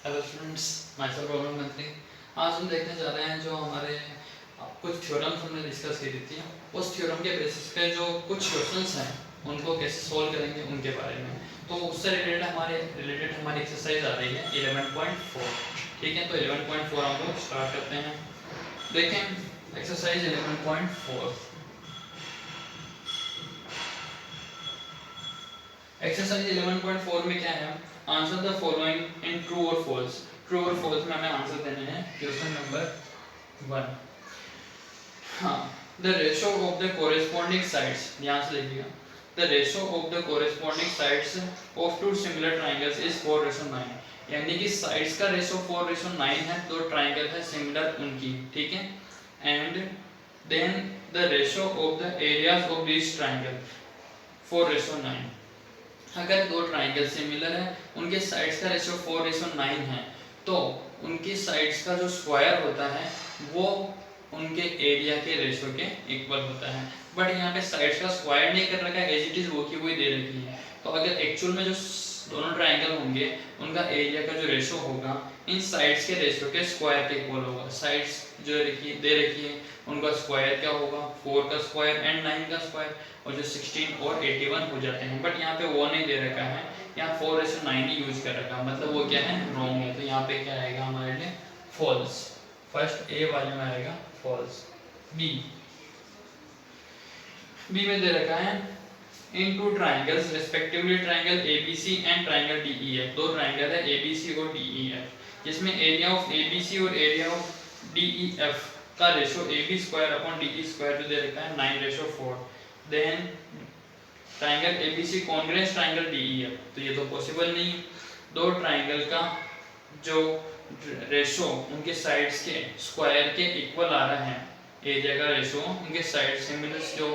Hello students, my self Rohan मंत्री। आज हम देखने जा रहे हैं जो हमारे कुछ थ्योरम्स हमने डिस्कस की थी। उस थ्योरम के बेसिस पे जो कुछ क्वेश्चंस हैं उनको कैसे सॉल्व करेंगे उनके बारे में। तो उससे रिलेटेड हमारी एक्सरसाइज आ रही है 11.4। ठीक है, तो 11.4 हम लोग स्टार्ट करते हैं। देखें एक्सरसाइज 11.4। एक्सरसाइज 11.4 में क्या है, answer the following in true और फॉल्स। ट्रू और फॉल्स में हमें आंसर देने हैं। Question number 1। हाँ, the ratio of the corresponding sides, ध्यान से देखिएगा। The ratio of the corresponding sides of two similar triangles is 4:9। यानी कि साइड्स का रेशो 4:9 है, दो ट्राइंगल है सिमिलर उनकी, ठीक है। And then the ratio of the areas of this triangle 4:9। अगर दो ट्राइंगल सिमिलर है, उनके साइड्स का रेशियो 4:9 है, तो उनकी साइड्स का जो स्क्वायर होता है वो उनके एरिया के रेशियो के इक्वल होता है। बट यहाँ पे साइड्स का स्क्वायर नहीं कर रखा है, एज इट इज वो की वही दे रखी है। तो अगर एक्चुअल में जो दोनों ट्राइंगल होंगे उनका एरिया का जो रेशियो होगा इन साइड्स के रेशियो के स्क्वायर के इक्वल होगा। साइड्स जो दे रखी है उनका स्क्वायर क्या होगा, 4 का स्क्वायर एंड 9 का स्क्वायर, और जो 16 और 81 हो जाते हैं। बट यहाँ पे वो नहीं दे रखा है, यहाँ 4:9 ही यूज कर रखा है, मतलब वो क्या है, रॉन्ग है। तो यहाँ पे क्या आएगा हमारे लिए, फॉल्स। फर्स्ट ए वाले में आएगा फॉल्स। बी में दे रखा है in two triangles respectively triangle ABC and triangle DEF। दो ट्राइंगल है ABC और DEF, जिसमें एरिया ऑफ ABC और एरिया ऑफ DEF का रेशो AB² जो दे रखा है 9:4। Then triangle ABC congruence triangle DEF, तो ये तो पॉसिबल नहीं है। दो ट्राइंगल का जो रेशो उनके साइड्स के स्क्वायर के इक्वल आ रहा है, एरिया का रेशो उनके साइड सिमिलर जो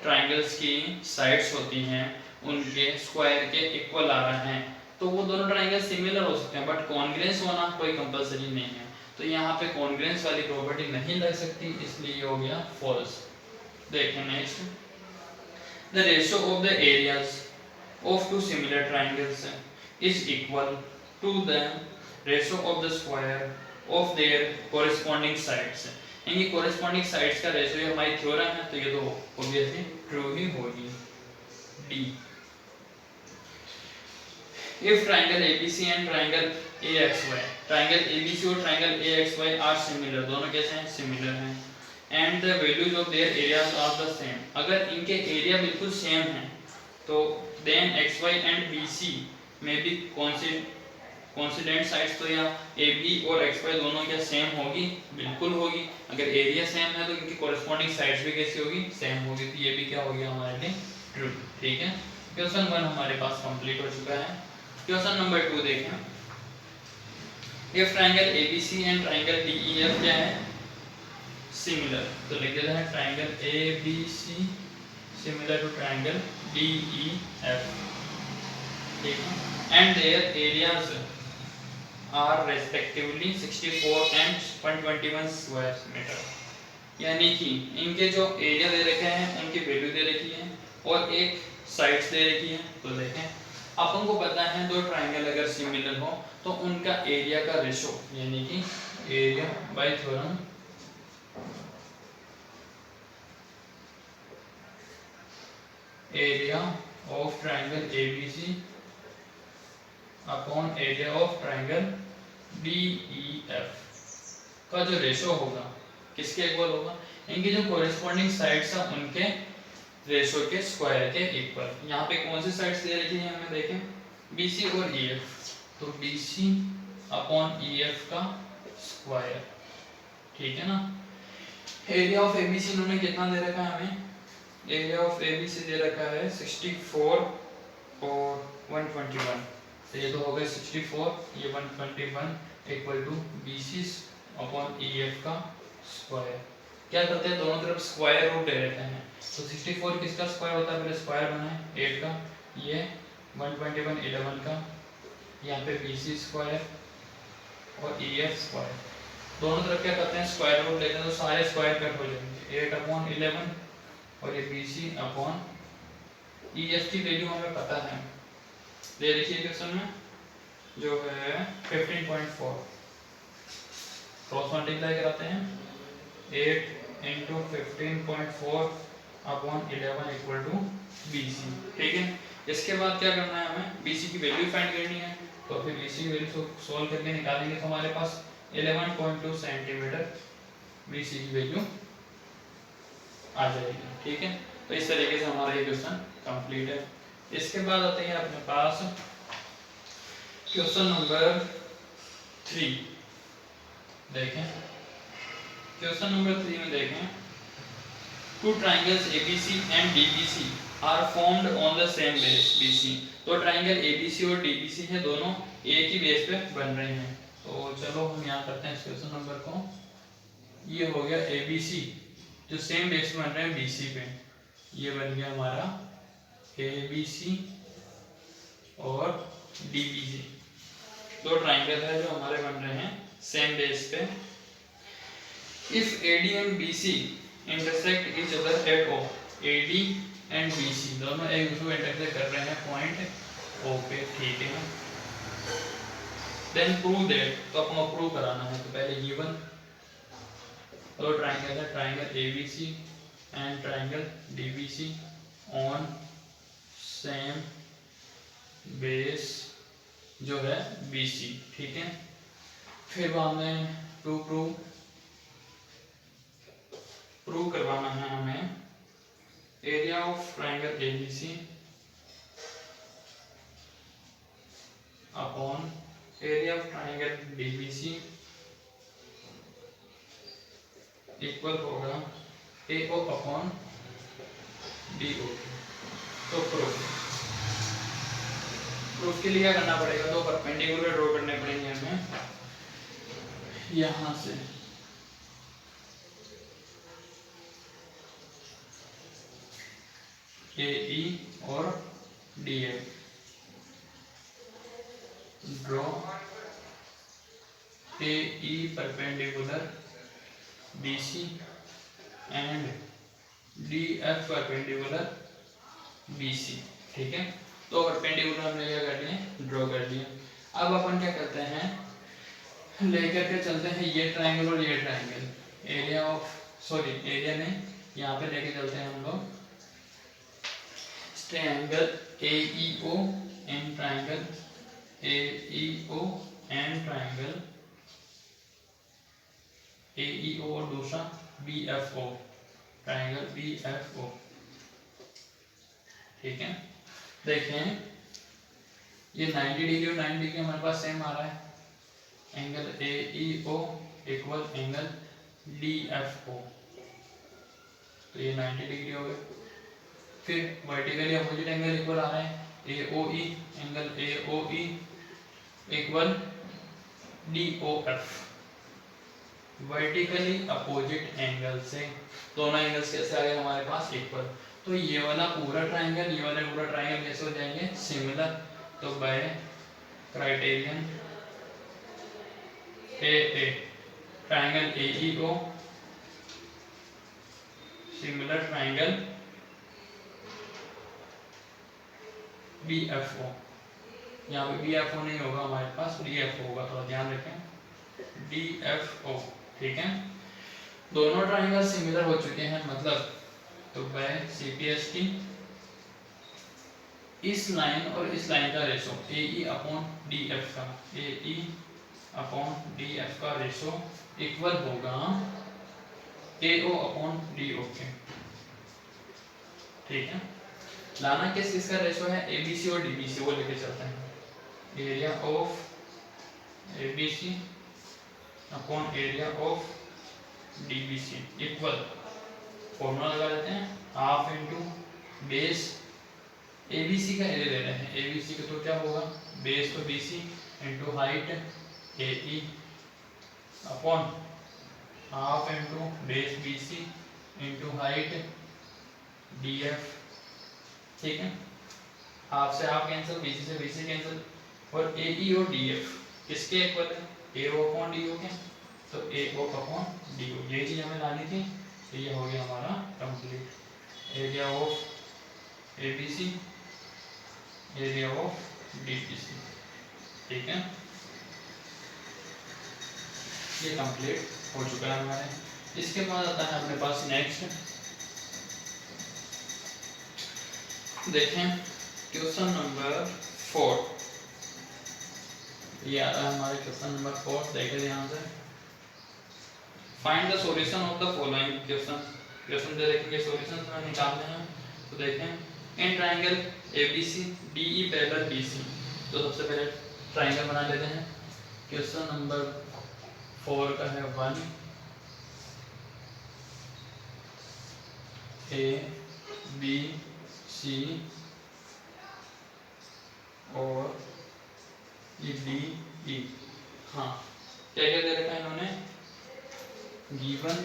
ट्राइंगल्स की साइड्स होती हैं उनके स्क्वायर के इक्वल आ रहा है, तो वो दोनों ट्राइंगल सिमिलर हो सकते हैं, बट कॉन्ग्रुएंस होना कोई कंपलसरी नहीं है। तो यहाँ पे कॉन्ग्रुएंस वाली प्रॉपर्टी नहीं लग सकती, इसलिए हो गया फॉल्स। देखें next, the ratio of the areas of two similar triangles is equal to the ratio of the square of their corresponding sides. यानी कोरिस्पोंडिंग साइड्स का रेशियो हमारी थ्योरम है, तो ये तो ऑब्वियसली ट्रू ही होगी। D, if triangle ABC and triangle AXY, triangle ABC और ट्राइंगल AXY आर सिमिलर, दोनों कैसे हैं, सिमिलर हैं, and the values of their areas are the same, अगर इनके एरिया बिल्कुल सेम हैं तो देन XY एंड BC में भी कॉन्सिडेंट साइड्स, तो या AB और XY दोनों क्या सेम होगी, बिल्कुल होगी। अगर एरिया सेम है तो इनकी कॉरेस्पॉन्डिंग साइड्स भी कैसी होगी, सेम होगी। तो ये भी क्या हो गया हमारे लिए, ट्रू। ठीक है, क्वेश्चन 1 हमारे पास कंप्लीट हो चुका है। क्वेश्चन नंबर 2 देखें, if triangle ABC and triangle DEF क्या है, सिमिलर, तो लिख देते हैं triangle ABC similar to triangle DEF, ठीक है, and their areas are respectively 64 and 121 square metre. यानी कि इनके जो एरिया दे रखे हैं उनकी वैल्यू दे रखी है और एक साइड्स दे रखी है। तो देखें, अपन को पता है दो ट्राइंगल अगर सिमिलर हो तो उनका एरिया का रेशो, यानी कि area bye theorem area of triangle ABC upon area of triangle DEF का जो रेशो होगा किसके इक्वल होगा, इनकी जो कोरिस्पोंडिंग साइड्स हैं उनके रेशो के स्क्वायर के इक्वल। यहाँ पे कौन सी साइड्स दे रखी है हमें, देखें BC और EF, तो BC अपॉन EF का स्क्वायर, ठीक है ना। एरिया ऑफ ABC इन्होंने कितना दे रखा है हमें, एरिया ऑफ ABC दे रखा है 64 और 121, तो ये तो हो गया 64, ये 121 equal to BC upon EF का स्क्वायर। क्या करते हैं, दोनों तरफ स्क्वायर रूट ले लेते हैं। तो 64 किसका स्क्वायर होता है, पहले स्क्वायर बनाए 8 का, ये 121 11 का, यहाँ पे BC स्क्वायर और EF स्क्वायर, दोनों तरफ क्या करते हैं, स्क्वायर रूट लेते हैं, तो सारे स्क्वायर कट हो जाएंगे। 8 अपॉन 11 और ये BC अपॉन EF की वैल्यू हमें पता है, दे रखिए क्वेश्चन में, जो है 15.4, क्रॉस मल्टीप्लाई कराते हैं 8 into 15.4 upon 11 equal to BC। ठीक है, इसके बाद क्या करना है, हमें BC की वैल्यू फाइंड करनी है। तो फिर BC की वैल्यू सॉल्व करके निकालेंगे तो हमारे पास 11.2 सेंटीमीटर BC की वैल्यू आ जाएगी। ठीक है, तो इस तरीके से हमारा ये क्वेश्चन कंप्लीट है। इसके बाद आते हैं अपने पास क्वेश्चन नंबर 3। देखें क्वेश्चन नंबर 3 में देखें, two triangles ABC and DBC are formed on the same base BC। तो ट्राइंगल ABC और DBC है, दोनों एक ही बेस पे बन रहे हैं। तो चलो हम यहाँ करते हैं इस क्वेश्चन नंबर को। ये हो गया ABC जो सेम बेस पे बन रहे हैं BC पे, ये बन गया हमारा ABC और DBC, दो ट्राइंगल है जो हमारे बन रहे हैं सेम बेस पे। If AD and BC intersect each other at O, AD and BC दोनों एक दूसरे को इंटरसेक्ट कर रहे हैं पॉइंट O पे। ठीक है, देन प्रूव दैट, तो अपना प्रूव कराना है। तो पहले गिवन दो ट्राइंगल है, triangle ABC and triangle DBC on same base जो है BC। ठीक है, फिर हमें टू प्रूव करवाना है हमें area of triangle ABC upon area of triangle DBC equal होगा AO अपॉन DO। तो प्रूफ के लिए क्या करना पड़ेगा, दो परपेंडिकुलर ड्रॉ करने पड़ेंगे हमें यहां से। AE और DM draw AE perpendicular BC and DF perpendicular BC। ठीक है, तो परपेंडिकुलर हमने क्या कर लिए, ड्रॉ कर लिए। अब अपन क्या करते हैं, लेकर के चलते हैं ये ट्राइंगल और ये triangle, area of sorry area में यहाँ पे लेके चलते हैं हम लोग triangle AEO and triangle AEO and triangle AEO और दूसरा BFO, ट्राइंगल BFO। ठीक है, देखें ये 90 डिग्री और 90 डिग्री हमारे पास सेम आ रहा है, angle AEO equal angle DFO, तो ये 90 डिग्री हो गए। फिर वर्टिकली अपोजिट एंगल इक्वल आ रहा है AOE, angle AOE equal DOF, vertically opposite angle से दोनों एंगल्स कैसे आ गए हमारे पास इक्वल। तो ये वाला पूरा ट्राइंगल, ये वाला पूरा ट्राइंगल कैसे हो जाएंगे, सिमिलर। तो by criterion AA triangle AEO similar triangle BFO, यहाँ पे BFO नहीं होगा हमारे पास, DFO होगा, थोड़ा ध्यान रखें DFO। ठीक है, दोनों ट्राइंगल सिमिलर हो चुके हैं मतलब, तो बाय CPST इस लाइन और इस लाइन का रेशो AE अपॉन DF का, AE अपॉन DF का रेशो इक्वल होगा AO अपॉन DO के। ठीक है, लाना किस किस का रेशो है, ABC और DBC, वो लेके चलते हैं। Area of ABC upon area of DBC equal, formula लगा देते हैं, हाफ इंटू बेस ABC का एरिया दे रहे हैं, ABC का तो क्या होगा, बेस तो BC into height AE upon half into base BC into height DF। ठीक है, हाफ से हाफ कैंसिल, BC से BC कैंसिल, और AE और DF किसके इक्वल है, AO अपॉन DO के, तो AO अपॉन DO, ये चीज हमें लानी थी। तो ये हो गया हमारा complete, area of ABC area of DBC। ठीक है, ये कंप्लीट हो चुका है हमारे। इसके बाद आता है अपने पास नेक्स्ट, देखें क्वेश्चन नंबर 4। ये आ रहा है हमारे क्वेश्चन नंबर 4, देखें ध्यान से। Find the solution of the following question. Question दे देखेंगे, सॉल्यूशन हमें निकालने हैं। तो देखें in triangle A B C D E parallel B C. तो सबसे पहले ट्रायंगल बना लेते हैं। क्वेश्चन नंबर 4 का है 1 ए बी सी और ये डी ई। हाँ, क्या क्या दे रखा है इन्होंने, गिवन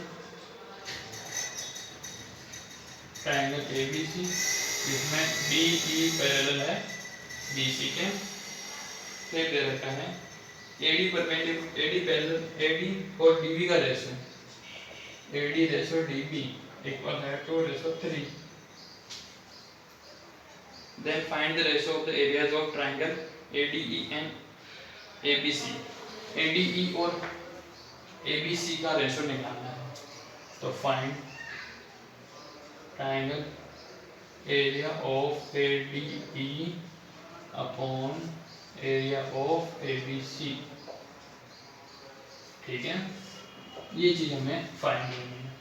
ट्रायंगल एबीसी जिसमें डीई पैरेलल है बीसी के। फिर दे रखा है AD perpendicular, AD parallel, AD और डीबी का ratio, AD ratio DB equal है 2:3। Then find the ratio of the areas of triangle ADE and ABC। ADE और ABC का रेशो निकालना है। तो find triangle area of ADE upon area of ABC। ठीक है, ये चीज हमें फाइंड करनी है।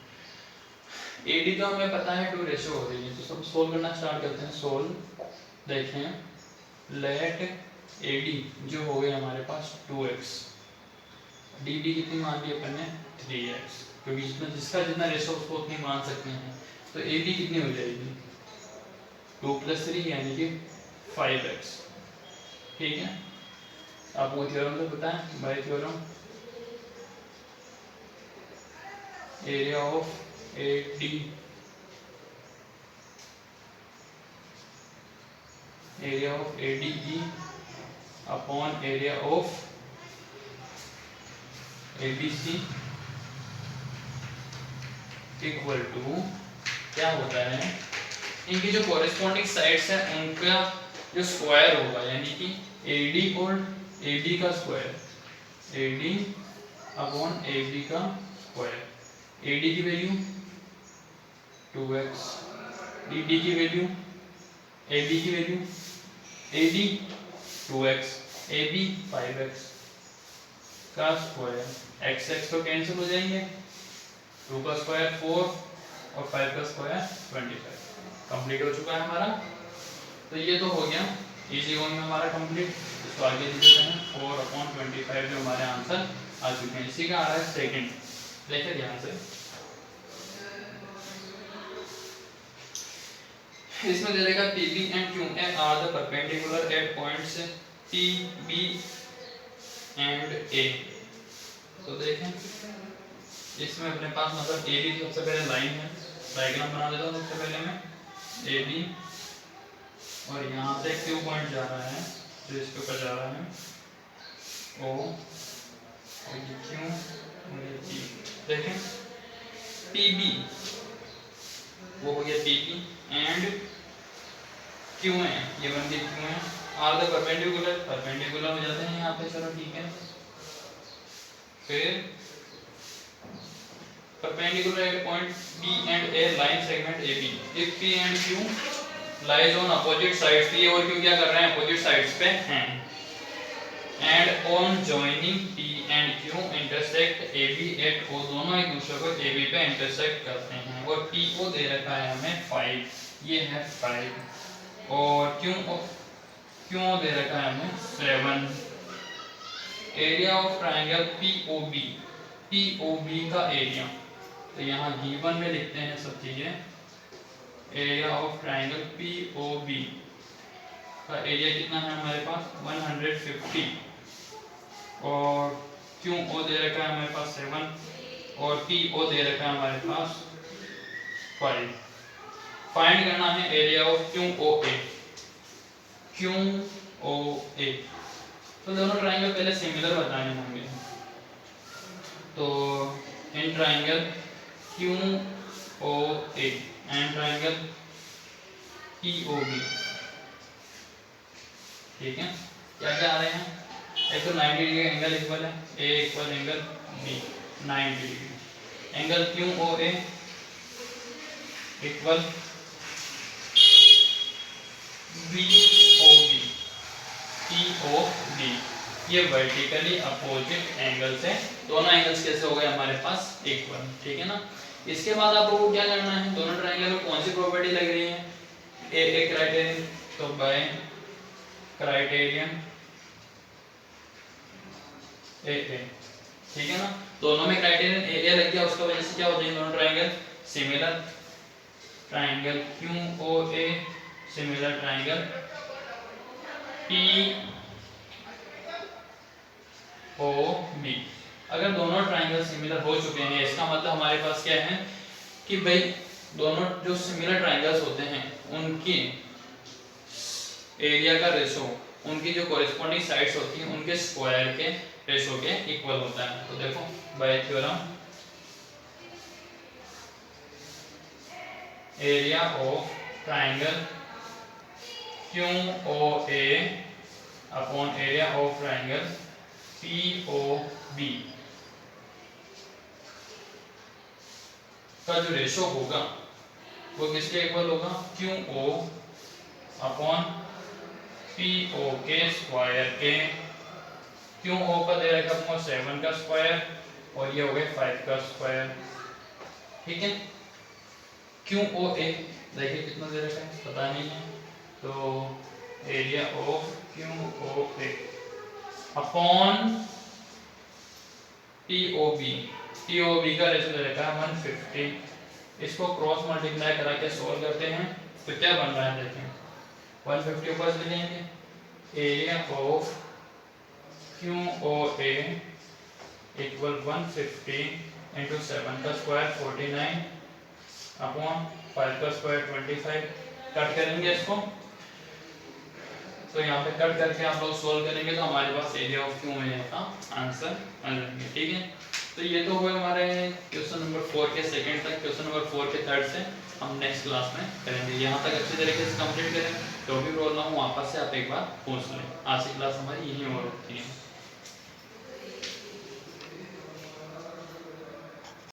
AD तो हमें पता है 2 रेशो हो रही है, तो सब सोल्व करना स्टार्ट करते हैं। सोल्व, देखें लेट AD जो हो गया हमारे पास 2x, DD कितनी मान ली अपन ने 3x, क्योंकि जिसका जितना रेशो उसको उतनी मान सकते हैं। तो AD कितनी हो जाएगी 2 + 3 यानी कि 5x। ठीक है, आपको थ्योरम तो पता है, by theorem area of AD area of ADE upon area of ABC equal to क्या होता है, इनकी जो कोरिस्पोंडिंग साइड्स है उनका जो स्क्वायर होगा, यानी कि AD और AB का स्क्वायर, AD अपॉन AB का स्क्वायर। AD की वैल्यू 2x, DD की वैल्यू, AB की value, AD 2x, AB 5x का स्क्वायर। x x तो कैंसिल हो जाएंगे, 2 का स्क्वायर 4 और 5 का स्क्वायर 25। कंप्लीट हो चुका है हमारा। तो ये तो हो गया इजी वन में हमारा कंप्लीट। इसको आगे लिख देते हैं 4/25 जो हमारे आंसर आ चुके हैं। इसी का आ रहा है सेकंड, देखिए ध्यान से। इसमें दे देगा PB and QA are the perpendicular at points PB and A। तो देखें इसमें अपने पास मतलब AB सबसे पहले लाइन है, डायग्राम बना देता हूँ सबसे पहले मैं। AB और यहाँ से Q पॉइंट जा रहा है, जो इसके ऊपर जा रहा है O और ये Q और ये P। देखें PB वो हो गया PB एंड QA, ये बन गया QA are the perpendicular, perpendicular हो जाते हैं यहाँ पे। चलो ठीक है, फिर perpendicular at point B and A line segment AB if P and Q lies on opposite sides। P और Q क्या कर रहे हैं, opposite sides पे हैं। and on joining P and Q intersect AB at O, दोनों एक दूसरे को AB पे intersect करते हैं। और PO दे रखा है हमें 5, ये है 5 और QO दे रखा है हमें 7। Area of triangle POB, POB का एरिया तो यहाँ गिवन में लिखते हैं सब चीजें। एरिया ऑफ ट्रायंगल POB का एरिया कितना है हमारे पास 150 और QO दे रखा है हमारे पास 7 और PO दे रखा है हमारे पास 5। फाइंड करना है एरिया ऑफ QOA। QOA तो दोनों ट्रायंगल पहले सिमिलर बताने होंगे। तो in triangle QOA and triangle POB, ठीक है, क्या क्या आ रहे हैं एक तो 90 डिग्री एंगल इक्वल है, A equal angle B 90 degree. Angle Q O A equal B O B T O B, ये वर्टिकली अपोजिट एंगल्स है। दोनों एंगल्स कैसे हो गए हमारे पास इक्वल, ठीक है ना। इसके बाद आपको क्या करना है, दोनों ट्रायंगल में कौन सी प्रॉपर्टी लग रही है, ए क्राइटेरियन, तो बाय क्राइटेरियन ए, ठीक है ना। दोनों में क्राइटेरियन ए लग गया, उसकी वजह से क्या हो जाएंगे दोनों triangle similar. Triangle Q O A similar triangle P O B. अगर दोनों ट्रायंगल सिमिलर हो चुके हैं, इसका मतलब हमारे पास क्या है कि भाई दोनों जो सिमिलर ट्रायंगल्स होते हैं उनकी एरिया का रेशो, उनकी जो कोरिस्पोंडिंग साइड्स होती हैं उनके स्क्वायर के रेशो के इक्वल होता है। तो देखो by theorem area of triangle Q O A upon area of triangle P O B का जो रेशो होगा वो किसके इक्वल होगा, Q O upon P O के स्क्वायर के। क्यू ओ का दे रखा आपको 7 का स्क्वायर और ये हो गए 5 का स्क्वायर, ठीक है। क्यू ओ ए देखिए कितना दे रखा है पता नहीं है, तो area of Q O A upon T O B का रेशो दे रखा है 150। इसको क्रॉस मल्टीप्लाई करा के सोल्व करते हैं तो क्या बन रहा है देखें, 150 ऊपर से लेंगे, area of Q O A equal 150 into 7 का स्क्वायर 49 अपॉन 5 का स्क्वायर 25। कट करेंगे इसको, तो यहाँ पे कट करके आप लोग सोल्व करेंगे तो हमारे पास एरिया ऑफ क्यू ए का आंसर आ जाएंगे, ठीक है। तो ये तो हुए हमारे क्वेश्चन नंबर 4 के सेकंड तक। क्वेश्चन नंबर 4 के थर्ड से हम नेक्स्ट क्लास में करेंगे। यहाँ तक अच्छी तरीके से कंप्लीट करें, जो भी प्रॉब्लम हो वापस से आप एक बार पूछ लें। आज की क्लास हमारी यहीं और होती है।